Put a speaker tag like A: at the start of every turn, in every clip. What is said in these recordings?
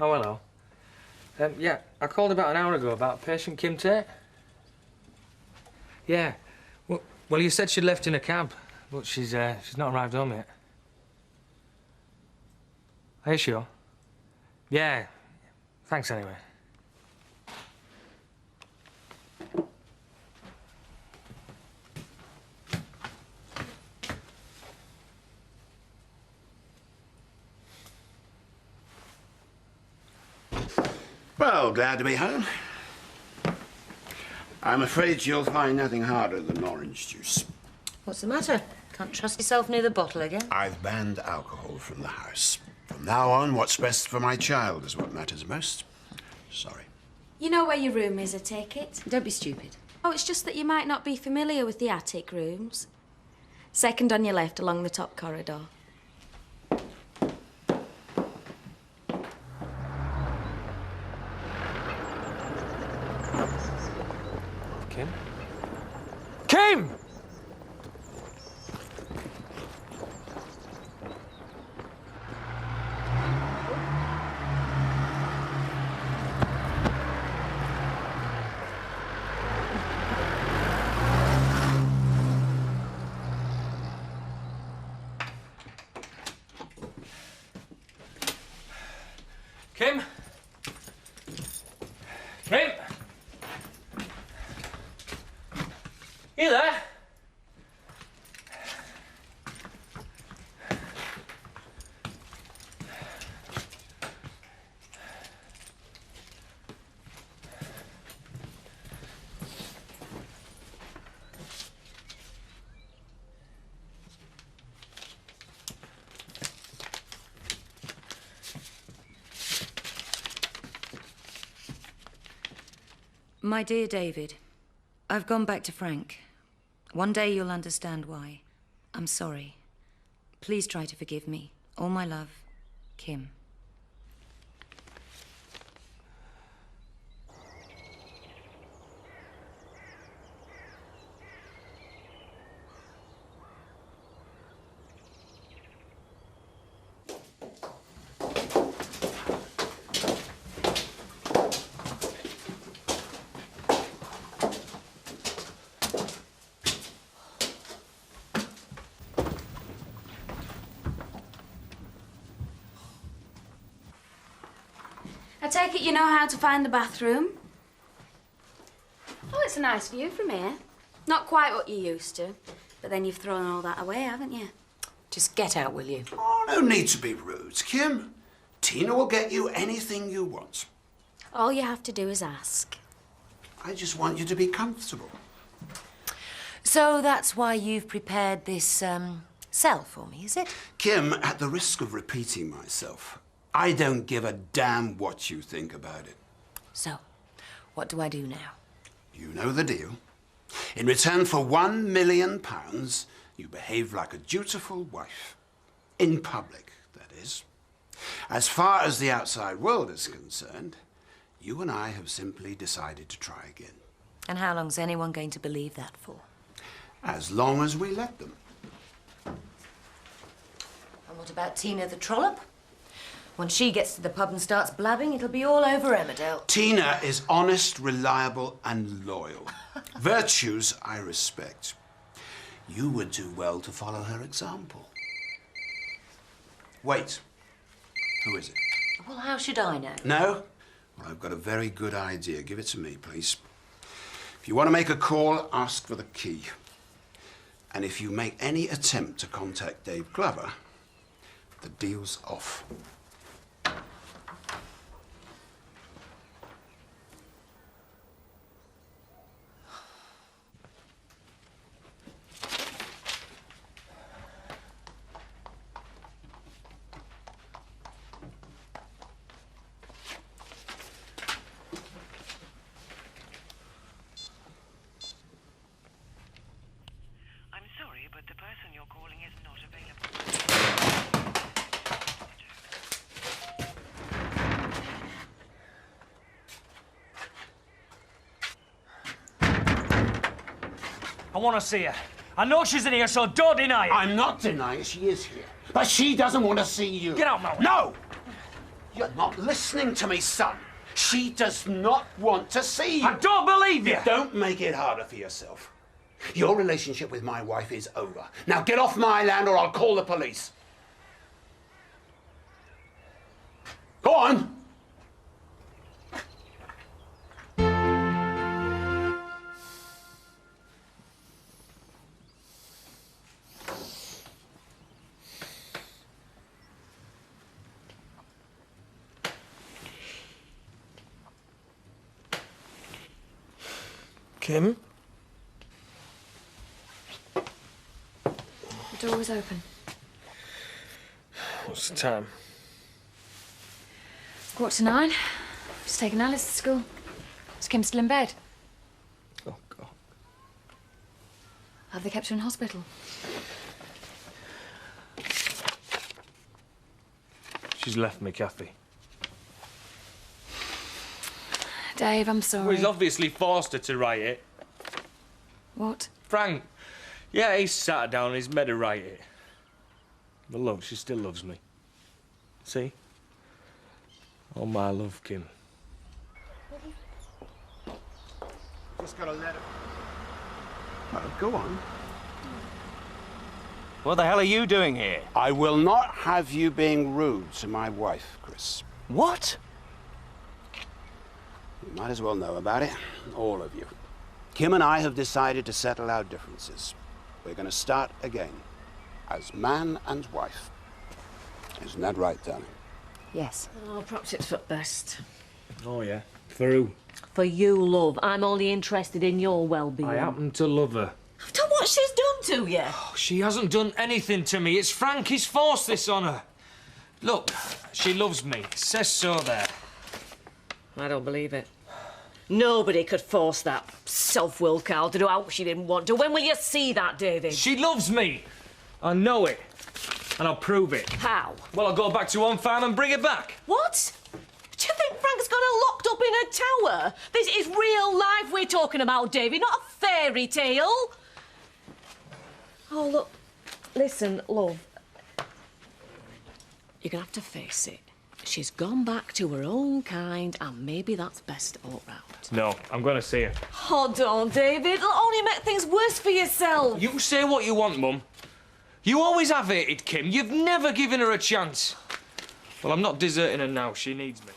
A: Oh, hello. Yeah, I called about an hour ago about patient Kim Tate. Yeah. Well, you said she'd left in a cab, but she's not arrived home yet. Are you sure? Yeah. Thanks anyway.
B: Well, glad to be home. I'm afraid you'll find nothing harder than orange juice.
C: What's the matter? Can't trust yourself near the bottle again?
B: I've banned alcohol from the house. From now on, what's best for my child is what matters most. Sorry.
D: You know where your room is, I take it?
C: Don't be stupid.
D: Oh, it's just that you might not be familiar with the attic rooms. Second on your left along the top corridor.
A: Kim? Kim! Kim? Kim? You there?
C: My dear David, I've gone back to Frank. One day you'll understand why. I'm sorry. Please try to forgive me. All my love, Kim.
D: I take it you know how to find the bathroom? Oh, it's a nice view from here. Not quite what you're used to, but then you've thrown all that away, haven't you?
C: Just get out, will you?
B: Oh, no need to be rude, Kim. Tina will get you anything you want.
D: All you have to do is ask.
B: I just want you to be comfortable.
C: So that's why you've prepared this, cell for me, is it?
B: Kim, at the risk of repeating myself, I don't give a damn what you think about it.
C: So, what do I do now?
B: You know the deal. In return for £1 million, you behave like a dutiful wife. In public, that is. As far as the outside world is concerned, you and I have simply decided to try again.
C: And how long's anyone going to believe that for?
B: As long as we let them.
C: And what about Tina the trollop? Once she gets to the pub and starts blabbing, it'll be all over Emmerdale.
B: Tina is honest, reliable, and loyal. Virtues I respect. You would do well to follow her example. Wait. Who is it?
C: Well, how should I know?
B: No? Well, I've got a very good idea. Give it to me, please. If you want to make a call, ask for the key. And if you make any attempt to contact Dave Glover, the deal's off.
E: but the person you're calling is not available.
A: I want to see her. I know she's in here, so don't deny it.
B: I'm not denying she is here, but she doesn't want to see you.
A: Get out, Mallory.
B: No! You're not listening to me, son. She does not want to see you.
A: I don't believe you!
B: Don't make it harder for yourself. Your relationship with my wife is over. Now get off my land or I'll call the police. Go on!
A: Kim?
D: The door was open.
A: What's the time?
D: 9:15. Just taking Alice to school. Is Kim still in bed?
A: Oh, God.
D: Have they kept her in hospital?
A: She's left me, Kathy.
D: Dave, I'm sorry.
A: Well, he's obviously forced her to write it.
D: What?
A: Frank. Yeah, he's sat her down and he's made her write it. But look, she still loves me. See? Oh, my love, Kim.
B: Just got a letter. Go on.
F: What the hell are you doing here?
B: I will not have you being rude to my wife, Chris.
F: What?
B: You might as well know about it, all of you. Kim and I have decided to settle our differences. We're going to start again, as man and wife. Isn't that right, darling?
G: Yes.
H: Oh, perhaps it's for best.
A: Oh, yeah. For who?
H: For you, love. I'm only interested in your well-being.
A: I happen to love her.
H: After what she's done to you.
A: Oh, she hasn't done anything to me. It's Frank. He's forced this on her. Look, she loves me. It says so there.
H: I don't believe it. Nobody could force that self-willed cow to do out she didn't want to. When will you see that, David?
A: She loves me. I know it. And I'll prove it.
H: How?
A: Well, I'll go back to one farm and bring her back.
H: What? Do you think Frank's got her locked up in a tower? This is real life we're talking about, David, not a fairy tale. Oh, look. Listen, love. You're gonna have to face it. She's gone back to her own kind, and maybe that's best all round.
A: No, I'm going to see her.
H: Oh, don't, David. It'll only make things worse for yourself.
A: You say what you want, Mum. You always have hated Kim. You've never given her a chance. Well, I'm not deserting her now. She needs me.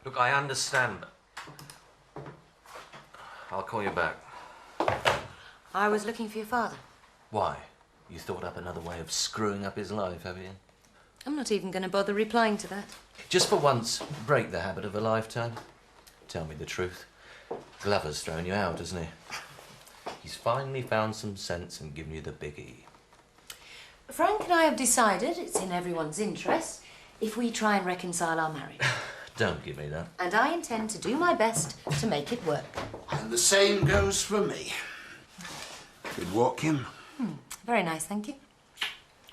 I: Look, I understand. I'll call you back.
C: I was looking for your father.
I: Why? You thought up another way of screwing up his life, have you?
C: I'm not even going to bother replying to that.
I: Just for once, break the habit of a lifetime. Tell me the truth. Glover's thrown you out, hasn't he? He's finally found some sense and given you the big E.
C: Frank and I have decided it's in everyone's interest if we try and reconcile our marriage.
I: Don't give me that.
C: And I intend to do my best to make it work.
B: And the same goes for me. Good walk, Kim.
C: Very nice, thank you.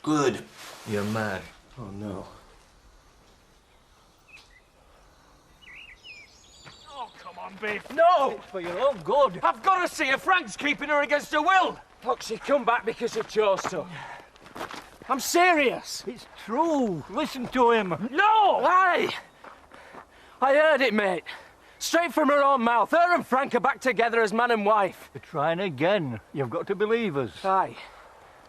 B: Good.
I: You're mad.
A: Oh, no.
F: Oh, come on, Biff. No! It's for your own good.
A: I've got to see her. Frank's keeping her against her will.
F: Look, she come back because she chose to. I'm serious. It's true. Listen to him. No! Aye! I heard it, mate. Straight from her own mouth. Her and Frank are back together as man and wife.
J: We're trying again. You've got to believe us.
F: Aye.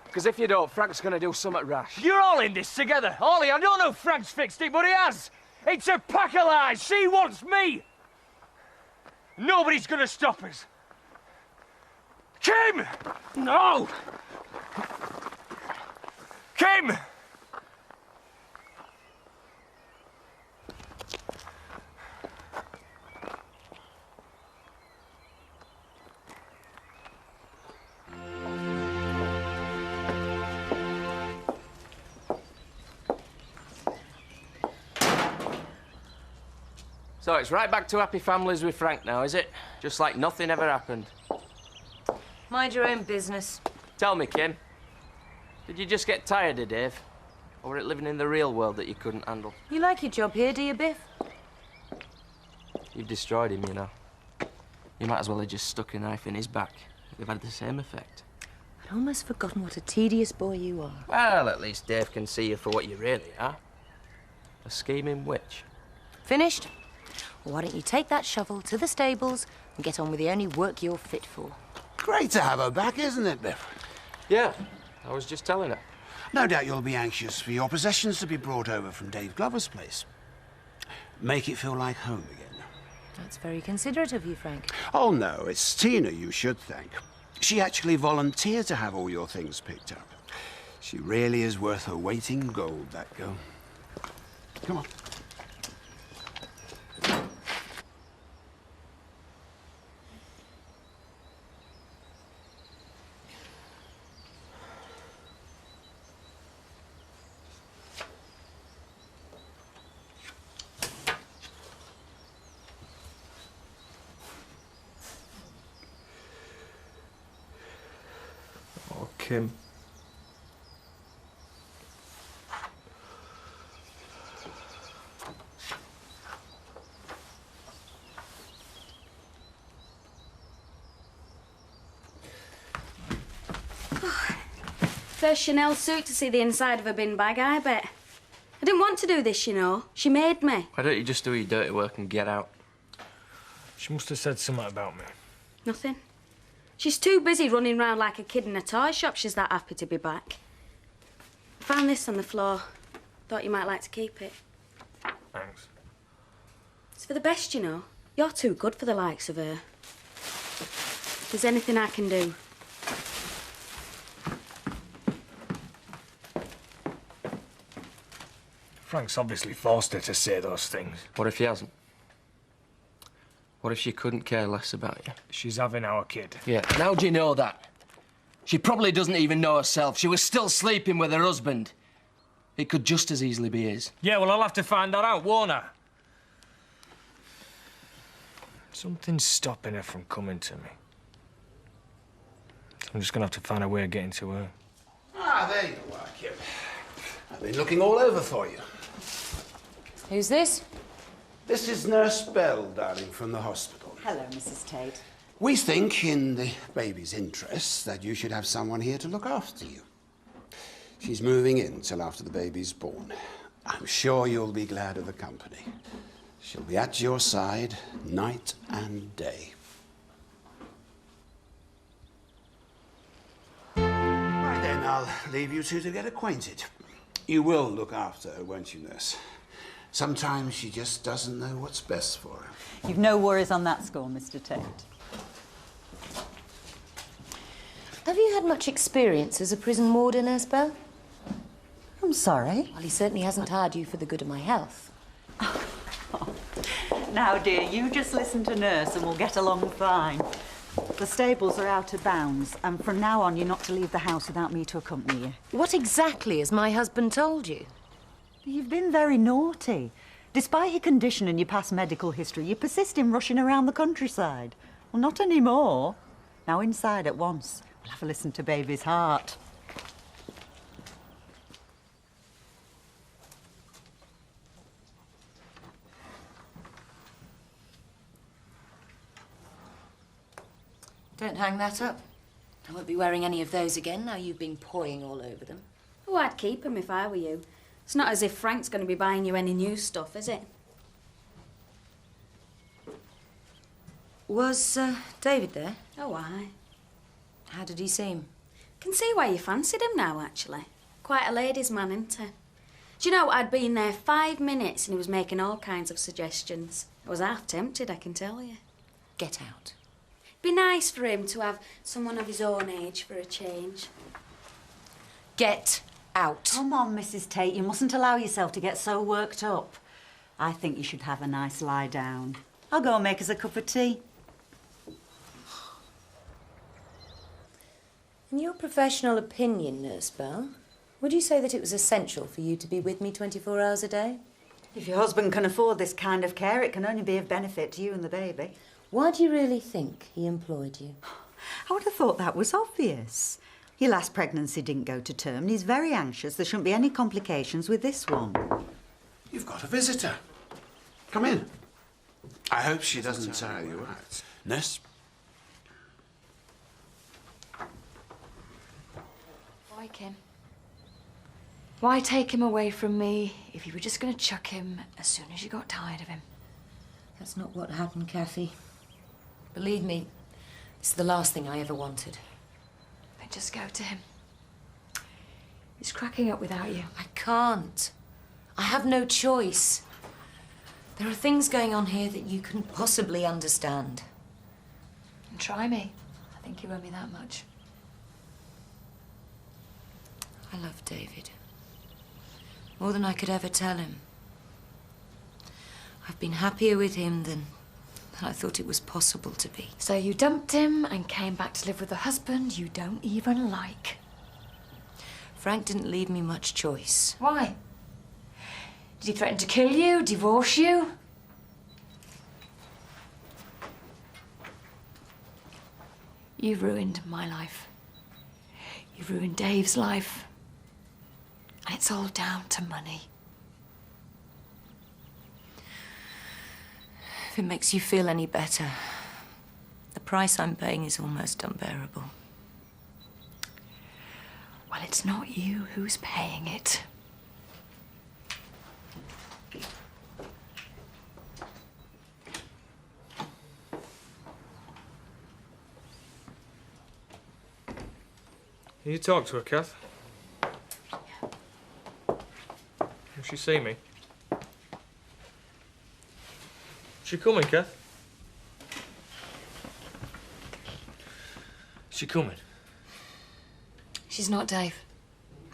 F: Because if you don't, Frank's going to do something rash.
A: You're all in this together. Ollie, I don't know if Frank's fixed it, but he has. It's a pack of lies. She wants me. Nobody's going to stop us. Kim!
F: No!
A: Kim!
F: So it's right back to happy families with Frank now, is it? Just like nothing ever happened.
C: Mind your own business.
F: Tell me, Kim, did you just get tired of Dave? Or were it living in the real world that you couldn't handle?
C: You like your job here, do you, Biff?
F: You've destroyed him, you know. You might as well have just stuck a knife in his back. It would have had the same effect.
C: I'd almost forgotten what a tedious boy you are.
F: Well, at least Dave can see you for what you really are. A scheming witch.
C: Finished? Well, why don't you take that shovel to the stables and get on with the only work you're fit for?
B: Great to have her back, isn't it, Biff?
F: Yeah, I was just telling her.
B: No doubt you'll be anxious for your possessions to be brought over from Dave Glover's place. Make it feel like home again.
C: That's very considerate of you, Frank.
B: Oh, no, it's Tina you should thank. She actually volunteered to have all your things picked up. She really is worth her weight in gold, that girl. Come on.
A: Kim.
D: First Chanel suit to see the inside of a bin bag, I bet. I didn't want to do this, you know. She made me.
F: Why don't you just do your dirty work and get out?
A: She must have said something about me.
D: Nothing. She's too busy running round like a kid in a toy shop. She's that happy to be back. I found this on the floor. Thought you might like to keep it.
A: Thanks.
D: It's for the best, you know. You're too good for the likes of her. If there's anything I can do.
A: Frank's obviously forced her to say those things.
F: What if he hasn't? What if she couldn't care less about you?
A: She's having our kid.
F: Yeah, and how do you know that? She probably doesn't even know herself. She was still sleeping with her husband. It could just as easily be his.
A: Yeah, well, I'll have to find that out, won't I? Something's stopping her from coming to me. So I'm just gonna have to find a way of getting to her.
B: Ah, there you are, Kim. I've been looking all over for you.
C: Who's this?
B: This is Nurse Bell, darling, from the hospital.
G: Hello, Mrs. Tate.
B: We think, in the baby's interests, that you should have someone here to look after you. She's moving in till after the baby's born. I'm sure you'll be glad of the company. She'll be at your side night and day. Right then, I'll leave you two to get acquainted. You will look after her, won't you, Nurse? Sometimes she just doesn't know what's best for her.
G: You've no worries on that score, Mr. Tate.
C: Have you had much experience as a prison warden, Nurse Bell?
G: I'm sorry.
C: Well, he certainly hasn't hired you for the good of my health.
G: Now, dear, you just listen to Nurse and we'll get along fine. The stables are out of bounds, and from now on you're not to leave the house without me to accompany you.
C: What exactly has my husband told you?
G: You've been very naughty. Despite your condition and your past medical history, you persist in rushing around the countryside. Well, not anymore. Now inside at once. We'll have a listen to baby's heart.
C: Don't hang that up. I won't be wearing any of those again now you've been pawing all over them.
D: Oh, I'd keep them if I were you. It's not as if Frank's going to be buying you any new stuff, is it?
C: Was David there?
D: Oh, aye.
C: How did he seem?
D: Can see why you fancied him now, actually. Quite a ladies' man, isn't he? Do you know, I'd been there 5 minutes and he was making all kinds of suggestions. I was half tempted, I can tell you.
C: Get out.
D: Be nice for him to have someone of his own age for a change.
C: Get out.
G: Come on, Mrs. Tate, you mustn't allow yourself to get so worked up. I think you should have a nice lie down. I'll go and make us a cup of tea.
C: In your professional opinion, Nurse Bell, would you say that it was essential for you to be with me 24 hours a day?
G: If your husband can afford this kind of care, it can only be of benefit to you and the baby.
C: Why do you really think he employed you?
G: I would have thought that was obvious. Your last pregnancy didn't go to term, and he's very anxious there shouldn't be any complications with this one.
B: You've got a visitor. Come in. I hope she doesn't tire you out. Nurse?
K: like him. Why take him away from me if you were just going to chuck him as soon as you got tired of him?
C: That's not what happened, Kathy. Believe me, it's the last thing I ever wanted.
K: Then just go to him. He's cracking up without you.
C: I can't. I have no choice. There are things going on here that you couldn't possibly understand.
K: And try me. I think you owe me that much.
C: I love David. More than I could ever tell him. I've been happier with him than I thought it was possible to be.
K: So you dumped him and came back to live with a husband you don't even like.
C: Frank didn't leave me much choice.
K: Why? Did he threaten to kill you, divorce you? You've ruined my life. You've ruined Dave's life. And it's all down to money.
C: If it makes you feel any better, the price I'm paying is almost unbearable.
K: Well, it's not you who's paying it.
A: Can you talk to her, Kath? Will she see me? Is she coming, Kath? Is she coming?
K: She's not, Dave.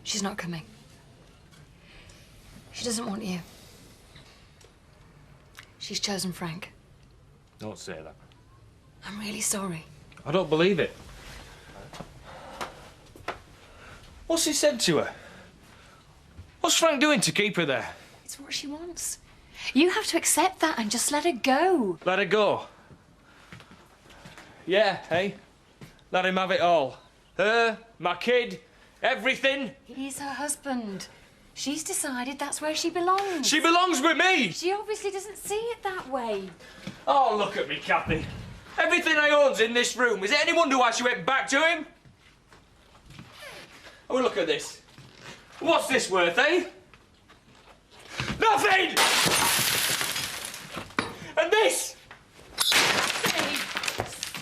K: She's not coming. She doesn't want you. She's chosen Frank.
A: Don't say that.
K: I'm really sorry.
A: I don't believe it. What's he said to her? What's Frank doing to keep her there?
K: It's what she wants. You have to accept that and just let her go.
A: Let her go. Yeah, hey? Let him have it all. Her, my kid, everything.
K: He's her husband. She's decided that's where she belongs.
A: She belongs with me!
K: She obviously doesn't see it that way.
A: Oh, look at me, Kathy. Everything I own's in this room. Is it any wonder why she went back to him? Oh, look at this. What's this worth, eh? Nothing! And this!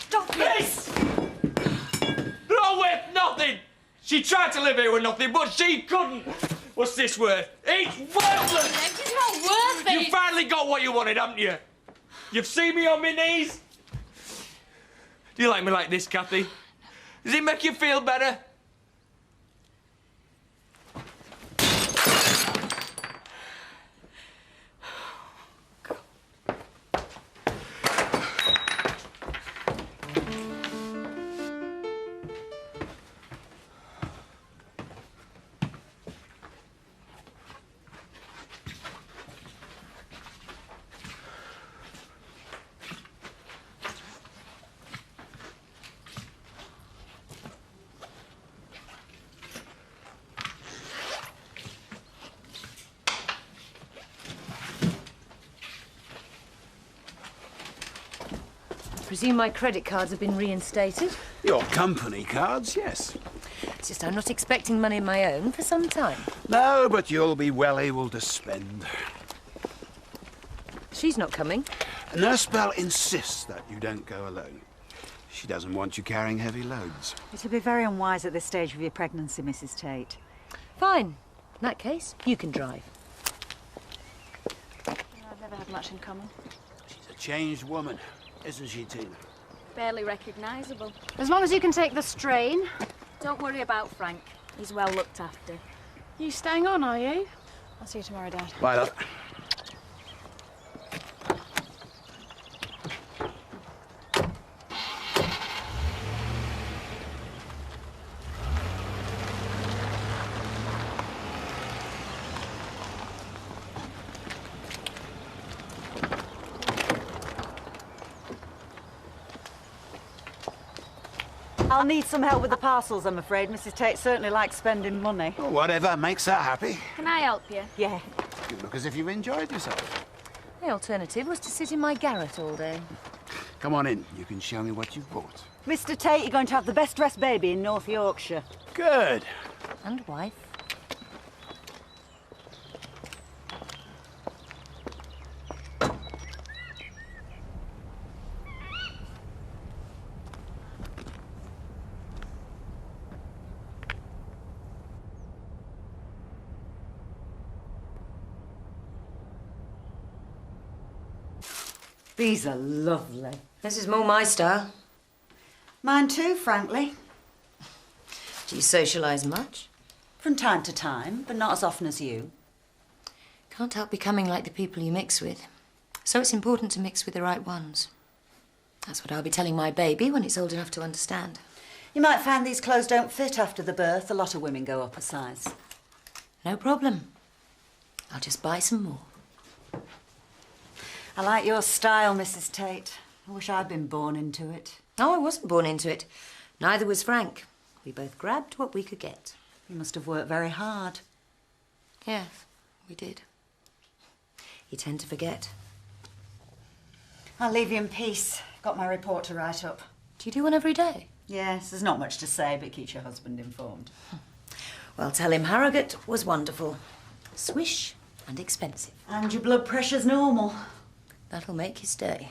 K: Stop it!
A: This! They're all worth nothing! She tried to live here with nothing, but she couldn't! What's this worth? It's worthless!
K: It's not worth it!
A: You finally got what you wanted, haven't you? You've seen me on my knees? Do you like me like this, Kathy? Does it make you feel better?
C: I presume my credit cards have been reinstated.
B: Your company cards, yes.
C: It's just I'm not expecting money of my own for some time.
B: No, but you'll be well able to spend.
C: She's not coming.
B: Nurse Bell insists that you don't go alone. She doesn't want you carrying heavy loads.
G: It'll be very unwise at this stage of your pregnancy, Mrs. Tate.
C: Fine. In that case, you can drive.
K: I've never had much in common.
B: She's a changed woman, isn't she, Tina?
D: Barely recognisable.
K: As long as you can take the strain.
D: Don't worry about Frank. He's well looked after.
K: You staying on, are you? I'll see you tomorrow, Dad.
B: Bye, love.
G: I'll need some help with the parcels, I'm afraid. Mrs. Tate certainly likes spending money.
B: Well, whatever makes her happy.
D: Can I help you?
G: Yeah.
B: You look as if you've enjoyed yourself.
C: The alternative was to sit in my garret all day.
B: Come on in. You can show me what you've bought.
G: Mr. Tate, you're going to have the best-dressed baby in North Yorkshire.
B: Good.
C: And wife.
G: These are lovely.
C: This is more my style.
G: Mine too, frankly.
C: Do you socialise much?
G: From time to time, but not as often as you.
C: Can't help becoming like the people you mix with. So it's important to mix with the right ones. That's what I'll be telling my baby when it's old enough to understand.
G: You might find these clothes don't fit after the birth. A lot of women go up a size.
C: No problem. I'll just buy some more.
G: I like your style, Mrs. Tate. I wish I'd been born into it.
C: No, I wasn't born into it. Neither was Frank. We both grabbed what we could get.
G: You must have worked very hard.
C: Yes, we did. You tend to forget.
G: I'll leave you in peace. Got my report to write up.
C: Do you do one every day?
G: Yes, there's not much to say, but keeps your husband informed.
C: Well, tell him Harrogate was wonderful. Swish and expensive.
G: And your blood pressure's normal.
C: That'll make his day.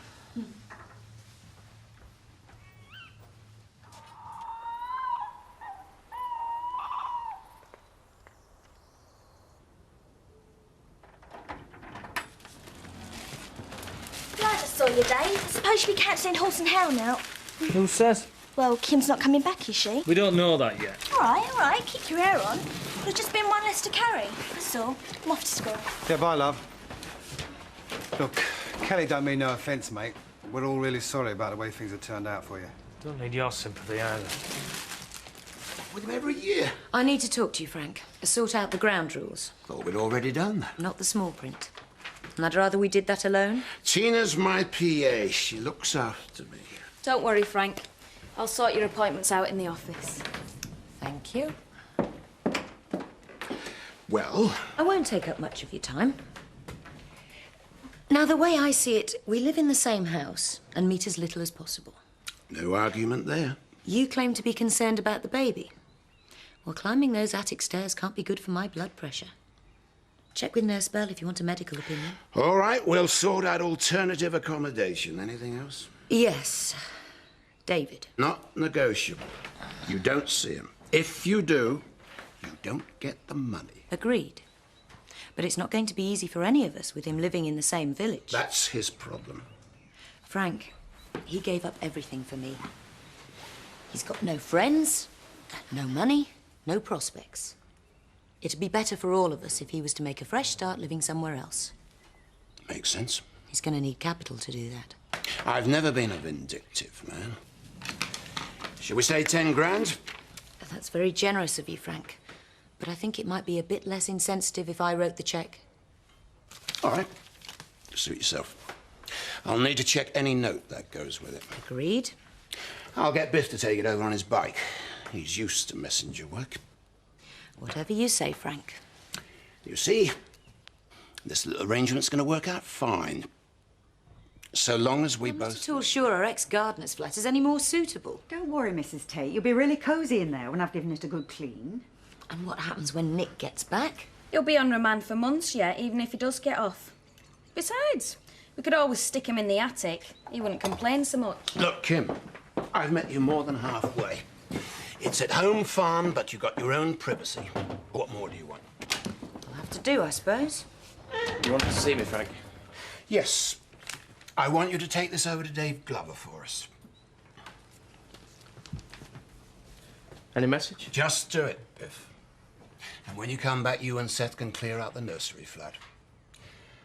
L: I just saw you, Dave. I suppose you'll be cancelling Horse and Hare now.
A: Who says?
L: Well, Kim's not coming back, is she?
A: We don't know that yet.
L: All right. Keep your hair on. There's just been one less to carry. That's all. I'm off to school.
M: Yeah, bye, love. Look, Kelly don't mean no offence, mate. We're all really sorry about the way things have turned out for you.
A: Don't need your sympathy either.
B: With him every year.
C: I need to talk to you, Frank. Sort out the ground rules.
B: Thought we'd already done that.
C: Not the small print. And I'd rather we did that alone.
B: Tina's my PA. She looks after me.
D: Don't worry, Frank. I'll sort your appointments out in the office.
C: Thank you.
B: Well?
C: I won't take up much of your time. Now, the way I see it, we live in the same house and meet as little as possible.
B: No argument there.
C: You claim to be concerned about the baby. Well, climbing those attic stairs can't be good for my blood pressure. Check with Nurse Bell if you want a medical opinion.
B: All right, we'll sort out alternative accommodation. Anything else?
C: Yes. David.
B: Not negotiable. You don't see him. If you do, you don't get the money.
C: Agreed. But it's not going to be easy for any of us with him living in the same village.
B: That's his problem.
C: Frank, he gave up everything for me. He's got no friends, no money, no prospects. It'd be better for all of us if he was to make a fresh start living somewhere else.
B: Makes sense.
C: He's going to need capital to do that.
B: I've never been a vindictive man. Shall we say 10 grand?
C: That's very generous of you, Frank. But I think it might be a bit less insensitive if I wrote the cheque.
B: All right. Suit yourself. I'll need to check any note that goes with it.
C: Agreed.
B: I'll get Biff to take it over on his bike. He's used to messenger work.
C: Whatever you say, Frank.
B: You see, this little arrangement's going to work out fine. So long as we
C: I'm
B: both...
C: not at all sure our ex-gardener's flat is any more suitable.
G: Don't worry, Mrs. Tate. You'll be really cosy in there when I've given it a good clean.
C: And what happens when Nick gets back?
D: He'll be on remand for months yet, even if he does get off. Besides, we could always stick him in the attic. He wouldn't complain so much.
B: Look, Kim, I've met you more than halfway. It's at home farm, but you've got your own privacy. What more do you want?
C: We'll have to do, I suppose.
A: You wanted to see me, Frank?
B: Yes. I want you to take this over to Dave Glover for us.
A: Any message?
B: Just do it, Biff. And when you come back, you and Seth can clear out the nursery flat.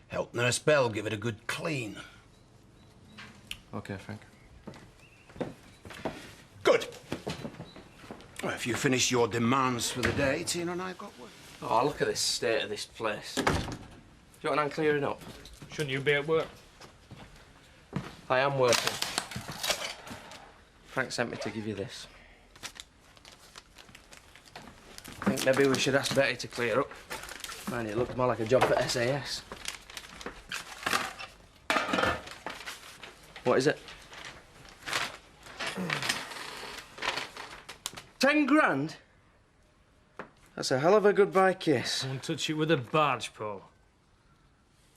B: Help Nurse Bell give it a good clean.
A: Okay, Frank.
B: Good. Well, if you finish your demands for the day, Tina and I have got work.
A: Oh, look at this state of this place. Do you want an clearing up? Shouldn't you be at work? I am working. Frank sent me to give you this. I think maybe we should ask Betty to clear up. Man, it looked more like a job for SAS. What is it? 10 grand?
N: That's a hell of a goodbye kiss.
A: Won't touch it with a barge pole.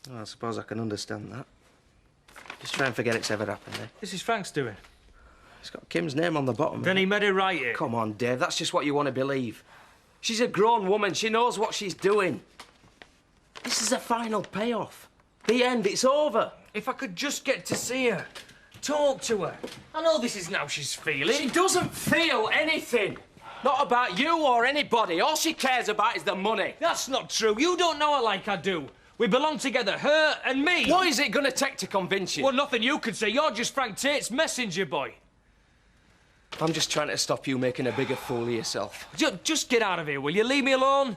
N: Well, I suppose I can understand that. Just try and forget it's ever happened, eh?
A: This is Frank's doing.
N: It's got Kim's name on the bottom.
A: Then he made it right it.
N: Come on, Dave, that's just what you want to believe. She's a grown woman. She knows what she's doing. This is a final payoff. The end, it's over.
A: If I could just get to see her, talk to her. I know this isn't how she's feeling.
N: She doesn't feel anything. Not about you or anybody. All she cares about is the money.
A: That's not true. You don't know her like I do. We belong together, her and me.
N: What is it going to take to convince you?
A: Well, nothing you can say. You're just Frank Tate's messenger boy.
N: I'm just trying to stop you making a bigger fool of yourself.
A: Just get out of here, will you? Leave me alone.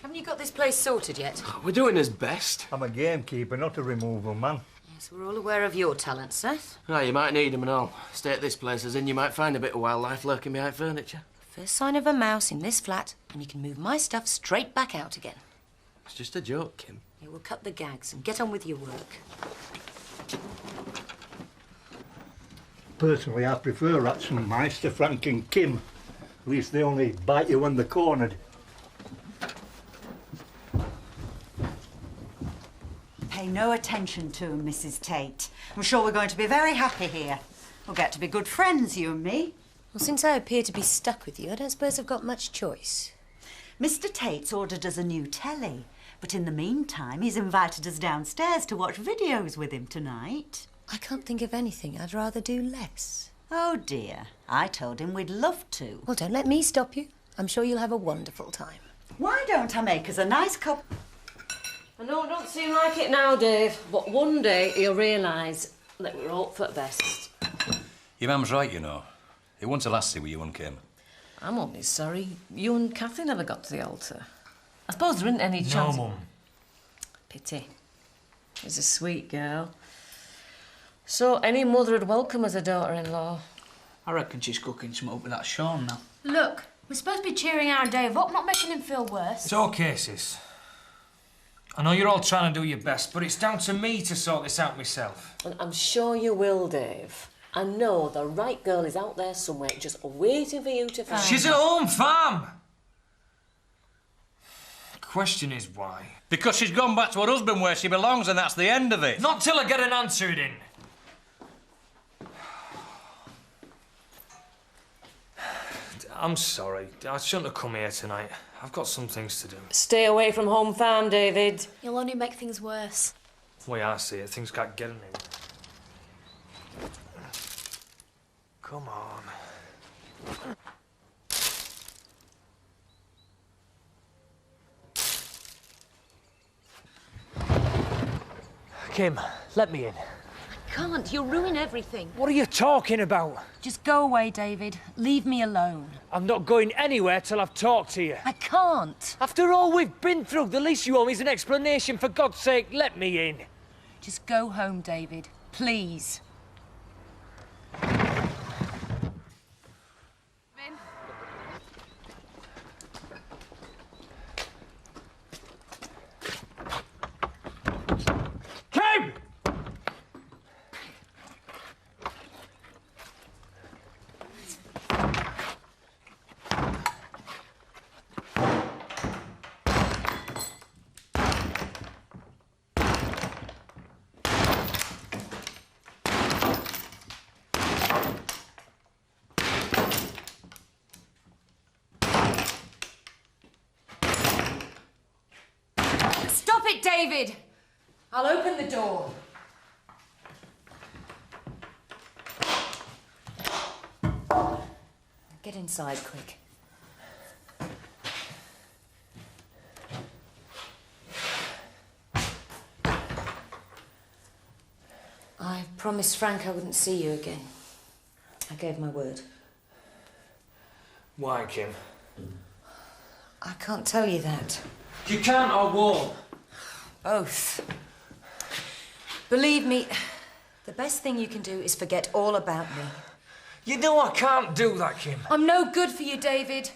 C: Haven't you got this place sorted yet?
N: We're doing his best.
J: I'm a gamekeeper, not a removal man.
C: Yes, we're all aware of your talent, Seth.
N: Ah, you might need them and all. Stay at this place, as in you might find a bit of wildlife lurking behind furniture.
C: First sign of a mouse in this flat, and you can move my stuff straight back out again.
N: It's just a joke, Kim.
C: You will cut the gags and get on with your work.
J: Personally, I prefer Ratzenmeister, to Frank and Kim. At least they only bite you when they're cornered.
G: Pay no attention to him, Mrs. Tate. I'm sure we're going to be very happy here. We'll get to be good friends, you and me.
C: Well, since I appear to be stuck with you, I don't suppose I've got much choice.
G: Mr. Tate's ordered us a new telly, but in the meantime, he's invited us downstairs to watch videos with him tonight.
C: I can't think of anything. I'd rather do less.
G: Oh, dear. I told him we'd love to.
C: Well, don't let me stop you. I'm sure you'll have a wonderful time.
G: Why don't I make us a nice cup?
H: I know it don't seem like it now, Dave, but one day he'll realise that we're all for the best.
O: Your mum's right, you know. It wasn't a lassie with you and Kim.
H: I'm only sorry you and Kathy never got to the altar. I suppose there isn't any chance...
A: No, Mum.
H: Pity. She's a sweet girl. So any mother would welcome as a daughter-in-law.
F: I reckon she's cooking some up with that Sean now.
L: Look, we're supposed to be cheering our Dave up, not making him feel worse.
A: It's okay, sis. I know you're all trying to do your best, but it's down to me to sort this out myself.
H: And I'm sure you will, Dave. I know the right girl is out there somewhere just waiting for you to find her.
A: She's at home, fam! The question is why?
O: Because she's gone back to her husband where she belongs, and that's the end of it.
A: Not till I get an answer in. I'm sorry. I shouldn't have come here tonight. I've got some things to do.
H: Stay away from home farm, David.
L: You'll only make things worse.
A: The way I see it, things can't get in here. Come on. Kim, let me in.
C: Can't. You'll ruin everything.
A: What are you talking about?
L: Just go away, David. Leave me alone.
A: I'm not going anywhere till I've talked to you.
L: I can't.
A: After all we've been through, the least you owe me is an explanation. For God's sake, let me in.
L: Just go home, David. Please.
A: Kim!
C: Stop it, David! I'll open the door. Get inside, quick. I promised Frank I wouldn't see you again. I gave my word.
A: Why, Kim?
C: I can't tell you that.
A: You can't or won't.
C: Both. Believe me, the best thing you can do is forget all about me.
A: You know I can't do that, Kim.
C: I'm no good for you, David.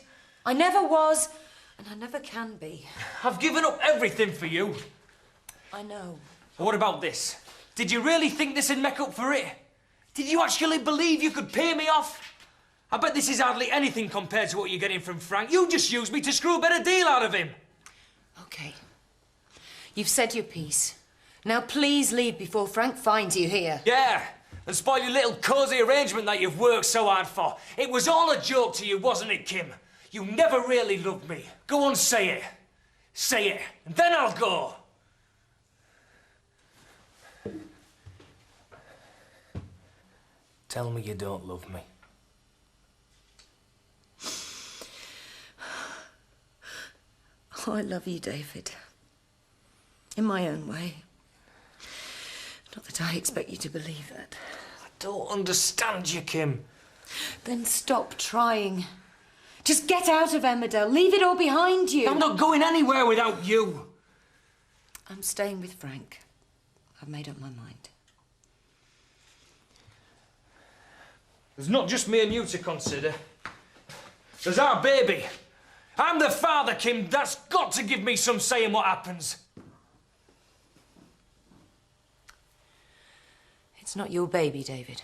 C: I never was, and I never can be.
A: I've given up everything for you.
C: I know.
A: But what about this? Did you really think this would make up for it? Did you actually believe you could pay me off? I bet this is hardly anything compared to what you're getting from Frank. You just used me to screw a better deal out of him.
C: Okay. You've said your piece. Now please leave before Frank finds you here.
A: Yeah, and spoil your little cosy arrangement that you've worked so hard for. It was all a joke to you, wasn't it, Kim? You never really loved me. Go on, say it. Say it, and then I'll go. Tell me you don't love me.
C: Oh, I love you, David. In my own way. Not that I expect you to believe that.
A: I don't understand you, Kim.
C: Then stop trying. Just get out of Emmerdale. Leave it all behind you.
A: I'm not going anywhere without you.
C: I'm staying with Frank. I've made up my mind.
A: There's not just me and you to consider. There's our baby. I'm the father, Kim. That's got to give me some say in what happens.
C: It's not your baby, David.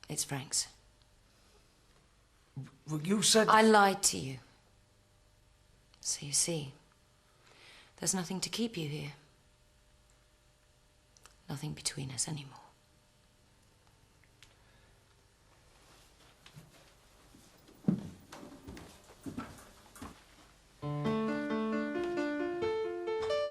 C: It's Frank's.
A: Well, you said...
C: I lied to you. So you see, there's nothing to keep you here. Nothing between us anymore.